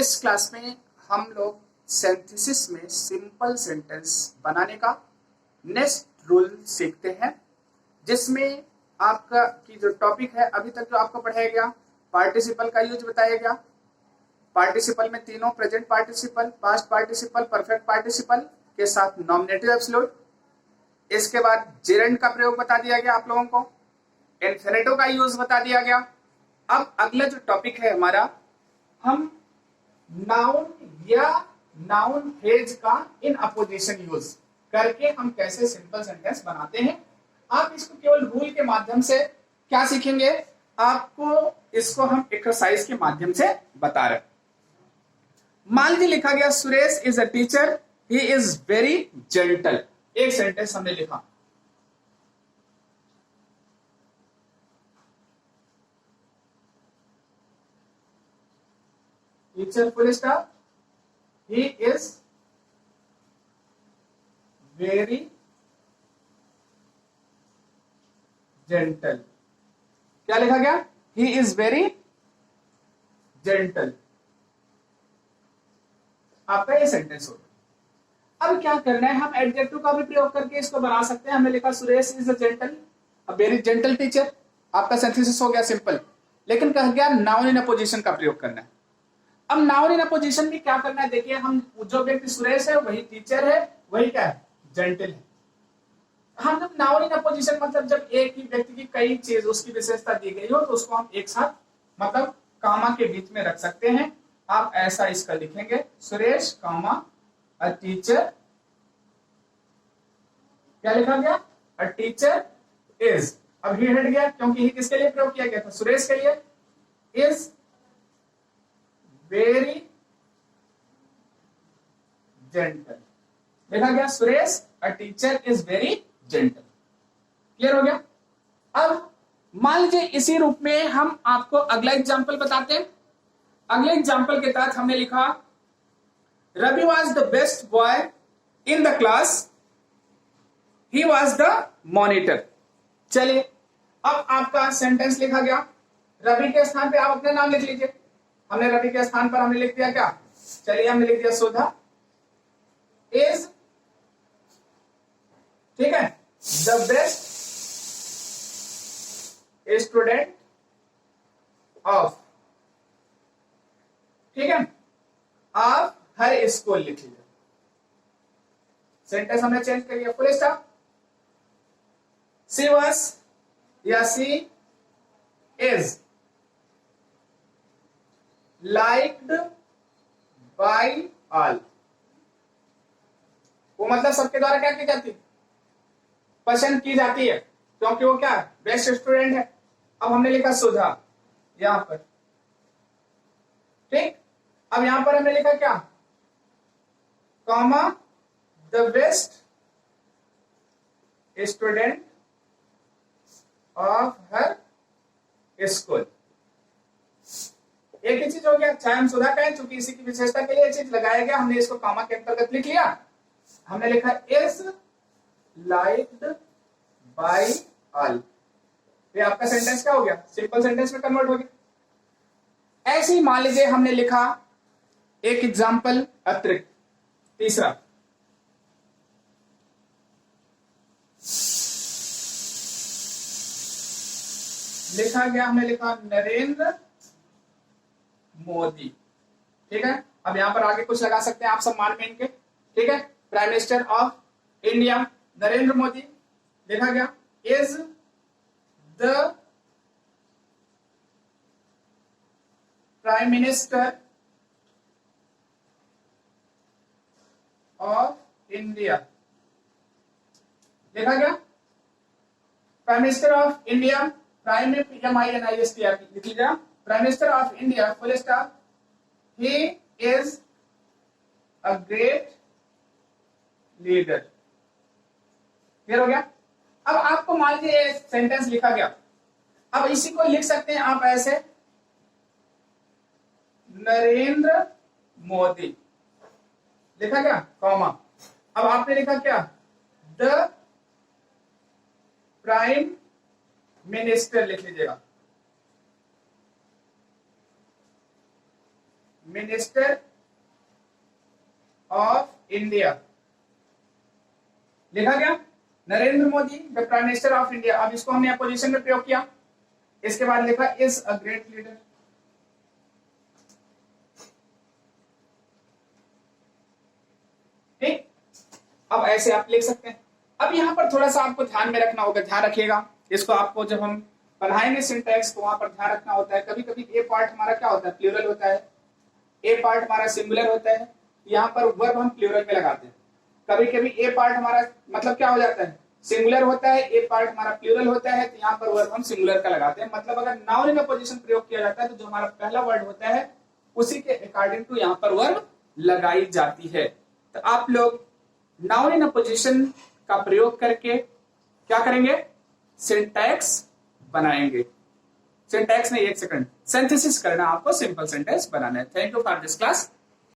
इस क्लास में हम लोग सिंथेसिस में सिंपल सेंटेंस बनाने का नेक्स्ट रूल सीखते हैं, जिसमें आपका की जो टॉपिक है अभी तक जो आपको पढ़ाया गया, पार्टिसिपल का यूज बताया गया। पार्टिसिपल में तीनों present participle, past participle, perfect participle के साथ नॉमिनेटिव एब्सोल्यूट। इसके बाद जेरेंड का प्रयोग बता दिया गया आप लोगों को, इन्फिनिटिव का यूज बता दिया गया। अब अगला जो टॉपिक है हमारा, हम नाउन या नाउन फ्रेज का इन अपोजिशन यूज करके हम कैसे सिंपल सेंटेंस बनाते हैं। आप इसको केवल रूल के माध्यम से क्या सीखेंगे, आपको इसको हम एक्सरसाइज के माध्यम से बता रहे हैं। मान लीजिए लिखा गया Suresh is a teacher, he is very gentle. एक सेंटेंस हमने लिखा, teacher full stop, he is very gentle. क्या लिखा गया, ही इज वेरी जेंटल। आपका ये सेंटेंस होगा। अब क्या करना है, हम एडजेक्टिव का भी प्रयोग करके इसको बना सकते हैं। हमने लिखा Suresh is a gentle, a very gentle teacher. आपका सिंथेसिस हो गया सिंपल। लेकिन कह गया नाउन इन अपोजिशन का प्रयोग करना है। अब नाउन इन अपोजिशन में क्या करना है, देखिए हम जो व्यक्ति सुरेश है वही टीचर है, वही क्या है, जेंटल है। हम जब नाउन इन अपोजिशन मतलब जब एक ही व्यक्ति की कई चीज उसकी विशेषता दी गई हो तो उसको हम एक साथ मतलब कामा के बीच में रख सकते हैं। आप ऐसा इसका लिखेंगे, सुरेश कामा अ टीचर। क्या लिखा गया, अ टीचर इज। अब ही हट गया क्योंकि ही किसके लिए प्रयोग किया गया था, सुरेश के लिए। Is very gentle. लिखा गया Suresh a teacher is very gentle. Clear हो गया। अब मान लीजिए इसी रूप में हम आपको अगला एग्जांपल बताते हैं। अगले एग्जांपल के तहत हमने लिखा Ravi was the best boy in the class, he was the monitor. चलिए अब आपका सेंटेंस लिखा गया, रवि के स्थान पे आप अपने नाम लिख लीजिए। हमने रवि के स्थान पर हमने लिख दिया क्या, चलिए हमने लिख दिया सुधा इज, ठीक है, द बेस्ट स्टूडेंट ऑफ, ठीक है, आप हर स्कूल लिख लीजिए। सेंटेंस हमने चेंज कर लिया, फुल स्टॉप। सी वाज या सी इज लाइक्ड बाय ऑल। वो मतलब सबके द्वारा क्या की जाती है, पसंद की जाती है, क्योंकि वो क्या बेस्ट स्टूडेंट है। अब हमने लिखा सुधा यहां पर, ठीक। अब यहां पर हमने लिखा क्या, comma the best student of her school. एक ही चीज हो गया, चाहे हम सुधा कहें, चूंकि इसी की विशेषता के लिए चीज लगाया गया, हमने इसको कॉमा के अंतर्गत लिख लिया। हमने लिखा इज लाइक्ड बाय ऑल। ये आपका सेंटेंस क्या हो गया, सिंपल सेंटेंस में कन्वर्ट हो गया। ऐसे ही मान लीजिए हमने लिखा एक एग्जाम्पल अतिरिक्त, तीसरा, लिखा गया, हमने लिखा नरेंद्र मोदी, ठीक है। अब यहां पर आगे कुछ लगा सकते हैं आप सम्मान में इनके, ठीक है, prime minister of India Narendra Modi. लिखा गया is the prime minister of India. लिखा गया prime minister of India, prime में PMINISTR लिख लीजिए, prime minister of India full stop, he is a great leader. Clear हो गया। अब आपको मान लीजिए सेंटेंस लिखा गया, अब इसी को लिख सकते हैं आप ऐसे, नरेंद्र मोदी, लिखा क्या, कॉमा। अब आपने लिखा क्या, द प्राइम मिनिस्टर लिख लीजिएगा। मिनिस्टर ऑफ इंडिया लिखा गया, Narendra Modi the prime minister of India. अब इसको हमने अपोजिशन में प्रयोग किया, इसके बाद लिखा इज अ ग्रेट लीडर। ठीक, अब ऐसे आप लिख सकते हैं। अब यहां पर थोड़ा सा आपको ध्यान में रखना होगा, ध्यान रखिएगा इसको, आपको जब हम पढ़ाएंगे सिंटैक्स तो वहां पर ध्यान रखना होता है। कभी कभी ए पार्ट हमारा क्या होता है, प्लूरल होता है, ए पार्ट हमारा सिंगुलर होता है, यहाँ पर वर्ब हम प्लूरल में लगाते हैं। कभी कभी ए पार्ट हमारा मतलब क्या हो जाता है, सिंगुलर होता है, ए पार्ट हमारा प्लूरल होता है, तो यहाँ पर वर्ब हम सिंगुलर का लगाते हैं। मतलब अगर नाउन इन अपोजिशन प्रयोग किया जाता है तो जो हमारा पहला वर्ड होता है उसी के अकॉर्डिंग टू यहाँ पर वर्ब लगाई जाती है। तो आप लोग नाउन इन अपोजिशन का प्रयोग करके क्या करेंगे, सिंटैक्स बनाएंगे। सिंटैक्स नहीं, एक सेकंड, सिंथेसिस करना आपको, सिंपल सेंटेंस बनाना है। Thank you for this class.